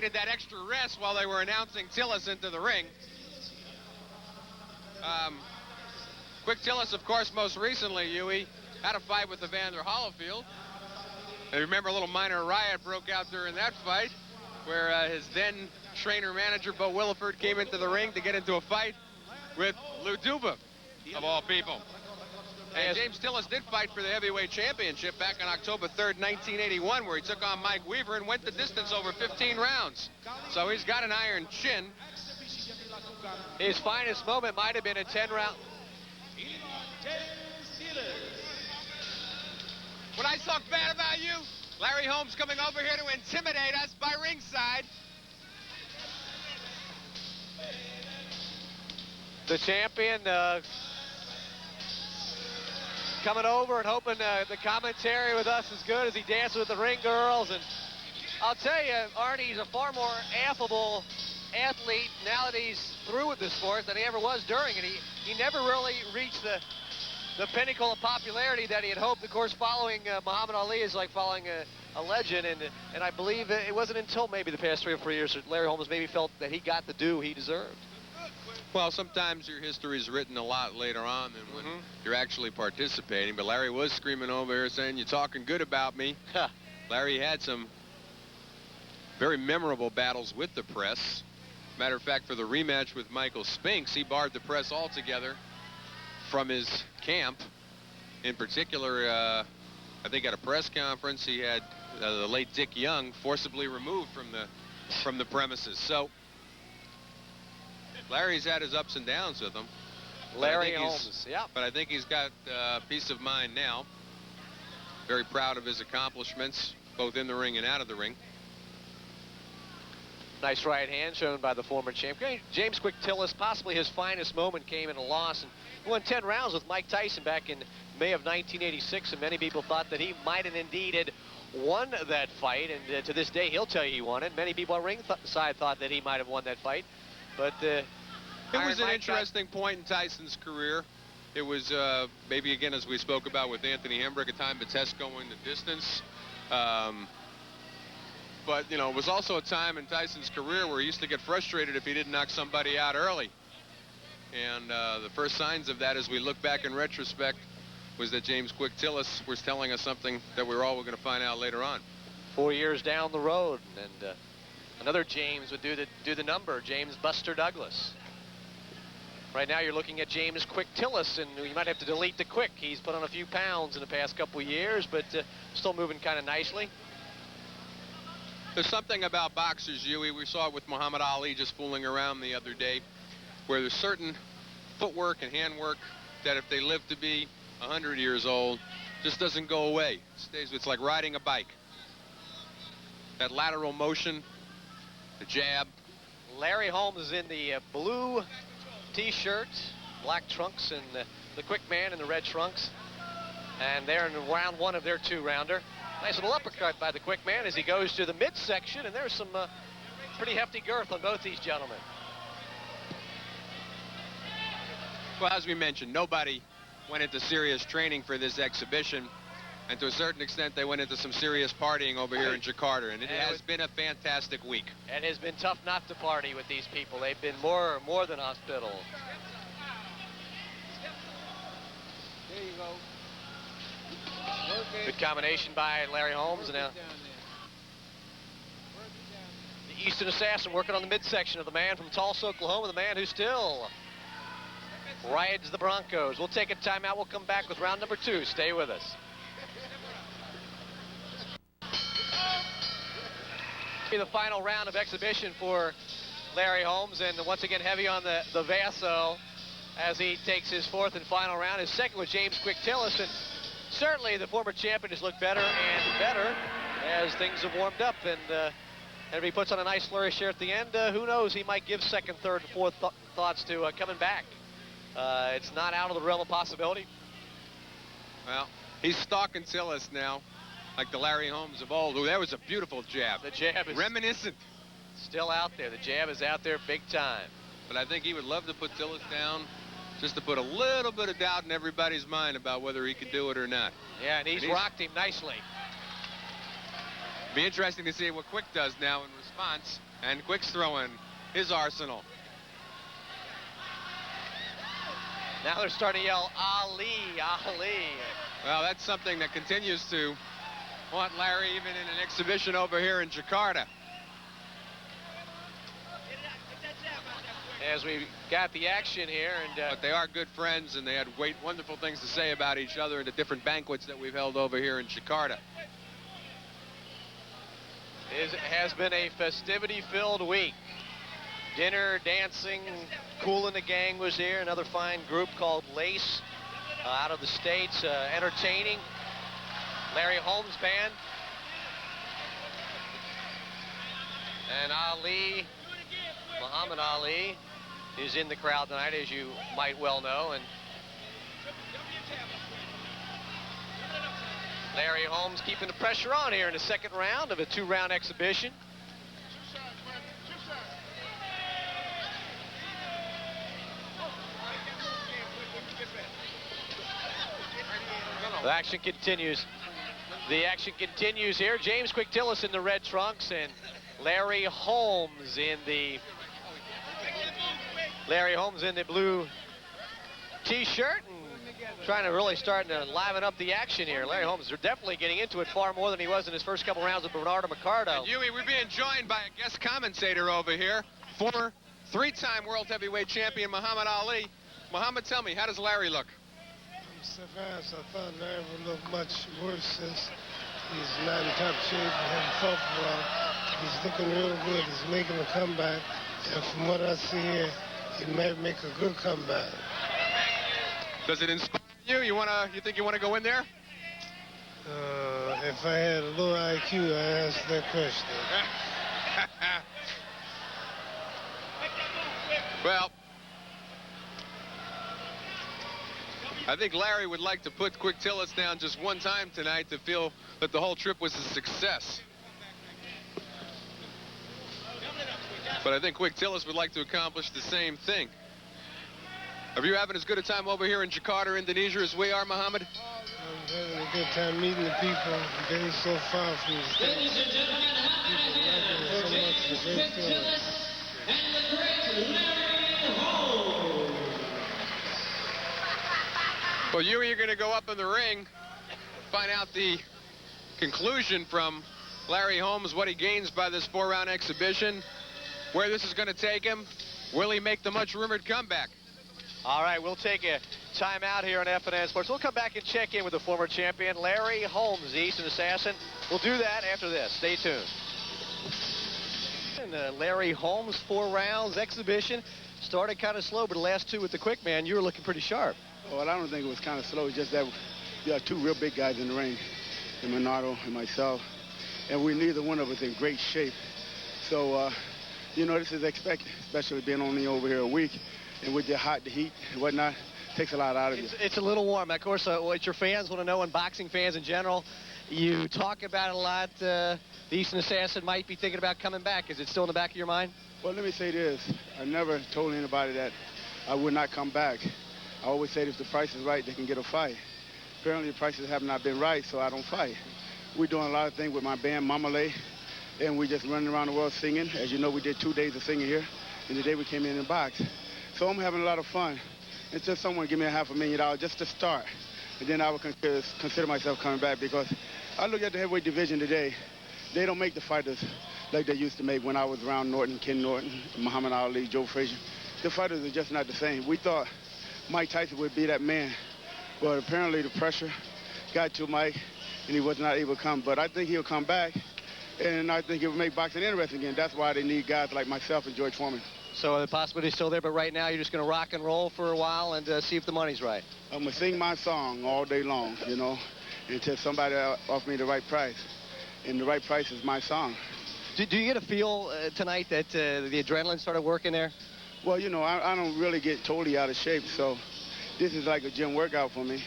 That extra rest while they were announcing Tillis into the ring. Quick Tillis, of course, most recently, Huey, had a fight with Evander Holyfield. And remember, a little minor riot broke out during that fight, where his then trainer-manager, Bo Williford, came into the ring to get into a fight with Lou Duva, of all people. And James Tillis did fight for the heavyweight championship back on October 3rd, 1981, where he took on Mike Weaver and went the distance over 15 rounds. So he's got an iron chin. His finest moment might have been a 10-round. What I talk bad about you, Larry Holmes coming over here to intimidate us by ringside. The champion coming over and hoping the commentary with us is good as he dances with the ring girls. And I'll tell you, Arnie, he's a far more affable athlete now that he's through with the sport than he ever was during it. He never really reached the pinnacle of popularity that he had hoped. Of course, following Muhammad Ali is like following a legend, and I believe it wasn't until maybe the past 3 or 4 years that Larry Holmes maybe felt that he got the due he deserved. Well, sometimes your history is written a lot later on than when you're actually participating. But Larry was screaming over here saying, "You're talking good about me." Larry had some very memorable battles with the press. Matter of fact, for the rematch with Michael Spinks, he barred the press altogether from his camp. In particular, I think at a press conference, he had the late Dick Young forcibly removed from the premises. So Larry's had his ups and downs with him. Larry Holmes, yeah. But I think he's got peace of mind now. Very proud of his accomplishments, both in the ring and out of the ring. Nice right hand shown by the former champion. James Quick Tillis, possibly his finest moment came in a loss. And he won 10 rounds with Mike Tyson back in May of 1986. And many people thought that he might have indeed had won that fight. And to this day, he'll tell you he won it. Many people on ringside thought that he might have won that fight. But it was an interesting point in Tyson's career. It was maybe, again, as we spoke about with Anthony Hembrick, a time to test going the distance. But, you know, it was also a time in Tyson's career where he used to get frustrated if he didn't knock somebody out early. And the first signs of that, as we look back in retrospect, was that James Quick Tillis was telling us something that we were all going to find out later on. 4 years down the road, and another James would do the number, James Buster Douglas. Right now you're looking at James Quick Tillis, and you might have to delete the Quick. He's put on a few pounds in the past couple of years, but still moving kind of nicely. There's something about boxers, Huey. We saw it with Muhammad Ali just fooling around the other day, where there's certain footwork and handwork that if they live to be 100 years old, just doesn't go away. It stays. It's like riding a bike. That lateral motion, the jab. Larry Holmes is in the blue T-shirt, black trunks, and the Quick Man in the red trunks. And they're in round one of their two-rounder. Nice little uppercut by the Quick Man as he goes to the midsection, and there's some pretty hefty girth on both these gentlemen. Well, as we mentioned, nobody went into serious training for this exhibition, and to a certain extent, they went into some serious partying over here in Jakarta, and it has been a fantastic week. It has been tough not to party with these people. They've been more than hospitable. There you go. Good combination by Larry Holmes. Now the Eastern Assassin working on the midsection of the man from Tulsa, Oklahoma, the man who still rides the Broncos. We'll take a timeout. We'll come back with round number 2. Stay with us. The final round of exhibition for Larry Holmes, and once again heavy on the Vaso as he takes his 4th and final round. His second was James Quick Tillis, and certainly the former champion has looked better and better as things have warmed up, and if he puts on a nice flourish here at the end, who knows, he might give second, third, and fourth thoughts to coming back. It's not out of the realm of possibility. Well, he's stalking Tillis now, like the Larry Holmes of old. Ooh, that was a beautiful jab. The jab is reminiscent. Still out there. The jab is out there big time. But I think he would love to put Tillis down, just to put a little bit of doubt in everybody's mind about whether he could do it or not. Yeah, and he's rocked him nicely. Be interesting to see what Quick does now in response. And Quick's throwing his arsenal. Now they're starting to yell, Ali, Ali. Well, that's something that continues to haunt Larry even in an exhibition over here in Jakarta. As we got the action here, and But they are good friends, and they had wonderful things to say about each other in the different banquets that we've held over here in Jakarta. it has been a festivity-filled week. Dinner, dancing, Cool and the gang was here. Another fine group called Lace out of the States, entertaining. Larry Holmes band. And Ali, Muhammad Ali, is in the crowd tonight, as you might well know. And Larry Holmes keeping the pressure on here in the second round of a 2-round exhibition. The action continues. The action continues here. James Quick Tillis in the red trunks and Larry Holmes in the blue t-shirt, and trying to really start to liven up the action here. Larry Holmes are definitely getting into it far more than he was in his first couple rounds with Bernardo Macardo. And Huey, we're being joined by a guest commentator over here, former 3-time world heavyweight champion Muhammad Ali. Muhammad, tell me, how does Larry look? Surprised. I thought Larry would look much worse since he's not in top shape and hadn't fought for a while. He's looking real good. He's making a comeback. And from what I see here, he may make a good comeback. Does it inspire you? You think you want to go in there? If I had a low IQ, I'd ask that question. Well, I think Larry would like to put Quick Tillis down just one time tonight to feel that the whole trip was a success. But I think Quick Tillis would like to accomplish the same thing. Are you having as good a time over here in Jakarta, Indonesia, as we are, Muhammad? I'm having a good time meeting the people, getting so far from the state. Ladies and gentlemen, People like it so much. It's a great feeling. and the great Larry Holmes. Well, you're going to go up in the ring, find out the conclusion from Larry Holmes, what he gains by this 4-round exhibition, where this is going to take him. Will he make the much-rumored comeback? All right, we'll take a timeout here on FNN Sports. We'll come back and check in with the former champion, Larry Holmes, the Eastern Assassin. We'll do that after this. Stay tuned. And Larry Holmes, 4 rounds exhibition. Started kind of slow, but the last 2 with the quick man, you were looking pretty sharp. Well, I don't think it was kind of slow. It's just that we are 2 real big guys in the ring, and Bernardo and myself, and we're neither one of us in great shape. So, you know, this is expected, especially being only over here a week, and with the hot, the heat and whatnot, takes a lot out of you. It's a little warm. Of course, what your fans want to know, and boxing fans in general, you talk about it a lot. The Eastern Assassin might be thinking about coming back. Is it still in the back of your mind? Well, let me say this. I never told anybody that I would not come back. I always said if the price is right, they can get a fight. Apparently, the prices have not been right, so I don't fight. We're doing a lot of things with my band, Mamale, and we just running around the world singing. As you know, we did 2 days of singing here, and the day we came in and boxed. So I'm having a lot of fun. Until someone give me $500,000 just to start, and then I would consider myself coming back, because I look at the heavyweight division today. They don't make the fighters like they used to make when I was around Norton, Ken Norton, Muhammad Ali, Joe Frazier. The fighters are just not the same. We thought Mike Tyson would be that man, but apparently the pressure got to Mike, and he was not able to come. But I think he'll come back, and I think it will make boxing interesting again. That's why they need guys like myself and George Foreman. So the possibility is still there, but right now you're just going to rock and roll for a while and see if the money's right. I'm going to sing my song all day long, you know, until somebody offers me the right price. And the right price is my song. Do you get a feel tonight that the adrenaline started working there? Well, you know, I don't really get totally out of shape, so this is like a gym workout for me.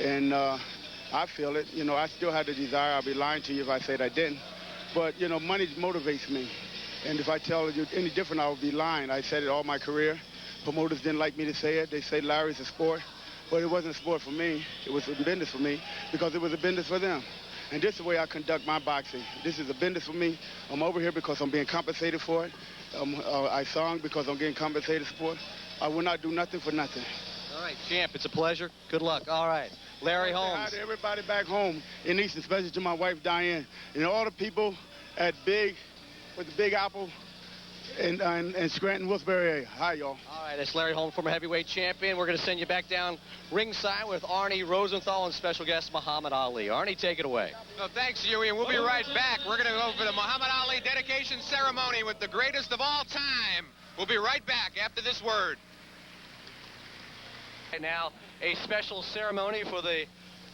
And I feel it. You know, I still have the desire. I'll be lying to you if I said I didn't. But, you know, money motivates me. And if I tell you any different, I would be lying. I said it all my career. Promoters didn't like me to say it. They say Larry's a sport. But it wasn't a sport for me. It was a business for me, because it was a business for them. And this is the way I conduct my boxing. This is a business for me. I'm over here because I'm being compensated for it. I sung because I'm getting compensated for it. I will not do nothing for nothing. All right, champ, it's a pleasure. Good luck. All right, Larry Holmes. Hi to everybody back home in Easton, especially to my wife, Diane, and all the people at with the Big Apple and Scranton, Wilkes-Barre area. Hi, y'all. All right, that's Larry Holmes, former heavyweight champion. We're going to send you back down ringside with Arnie Rosenthal and special guest Muhammad Ali. Arnie, take it away. No, thanks, Huey, and we'll be right back. We're going to go for the Muhammad Ali dedication ceremony with the greatest of all time. We'll be right back after this word. And now, a special ceremony for the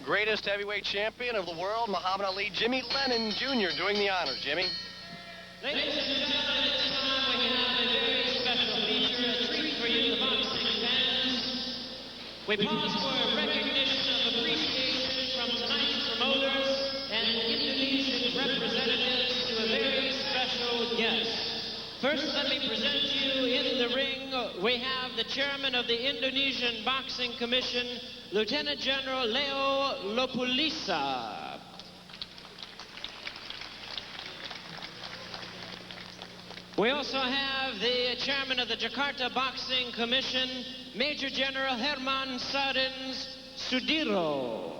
greatest heavyweight champion of the world, Muhammad Ali. Jimmy Lennon Jr. doing the honors. Jimmy. Ladies and gentlemen, at this time we have a very special feature, a treat for you, the boxing fans. We pause for recognition of appreciation from tonight's promoters and Indonesian representatives to a very special guest. First, let me present you in the ring. We have the chairman of the Indonesian Boxing Commission, Lieutenant General Leo Lopulisa. We also have the chairman of the Jakarta Boxing Commission, Major General Herman Sarens Sudiro.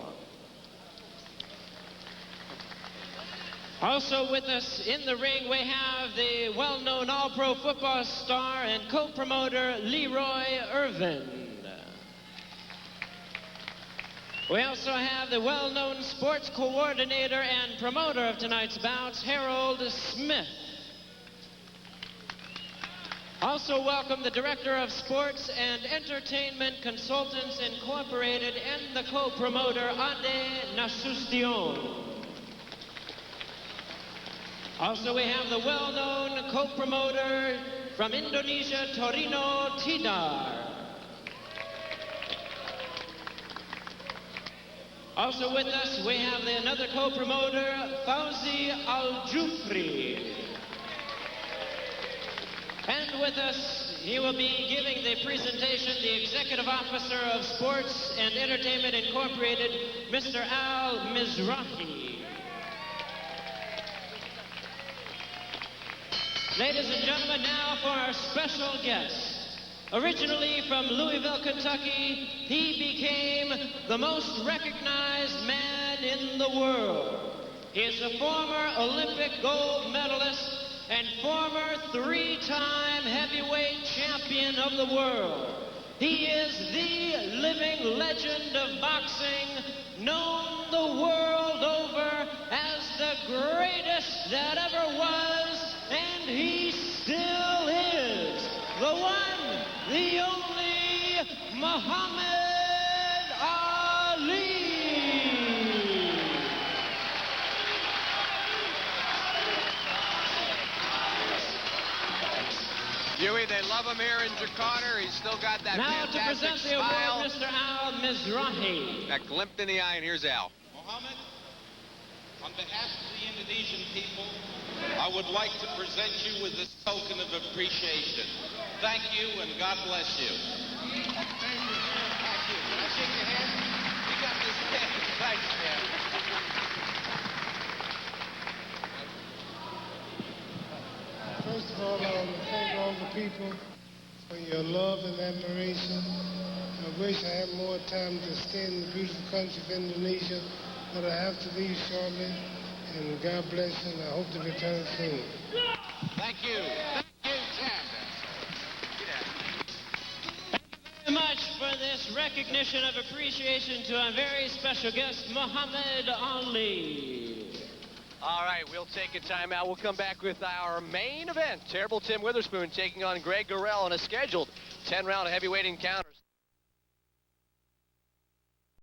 Also with us in the ring, we have the well-known all-pro football star and co-promoter Leroy Irvin. We also have the well-known sports coordinator and promoter of tonight's bouts, Harold Smith. Also welcome the Director of Sports and Entertainment Consultants Incorporated and the co-promoter Ade Nasution. Also we have the well-known co-promoter from Indonesia, Torino Tidar. Also with us we have another co-promoter, Fauzi Al-Jufri. And with us, he will be giving the presentation, the Executive Officer of Sports and Entertainment Incorporated, Mr. Al Mizrahi. Ladies and gentlemen, now for our special guest. Originally from Louisville, Kentucky, he became the most recognized man in the world. He is a former Olympic gold medalist and former three-time heavyweight champion of the world. He is the living legend of boxing, known the world over as the greatest that ever was, and he still is the one, the only Muhammad Ali. Huey, they love him here in Jakarta. He's still got that now to fantastic present the smile. award, Mr. Al Mizrahi. That glimpse in the eye, and here's Al. Muhammad, on behalf of the Indonesian people, I would like to present you with this token of appreciation. Thank you, and God bless you. Thank you. Can I shake your hand? You got this pen. Thanks, man. First of all, I want to thank all the people for your love and admiration. I wish I had more time to stay in the beautiful country of Indonesia, but I have to leave shortly. And God bless you, and I hope to return soon. Thank you. Thank you, Sam. Thank you very much for this recognition of appreciation to our very special guest, Muhammad Ali. All right, we'll take a timeout. We'll come back with our main event. Terrible Tim Witherspoon taking on Greg Gorell in a scheduled 10-round heavyweight encounter.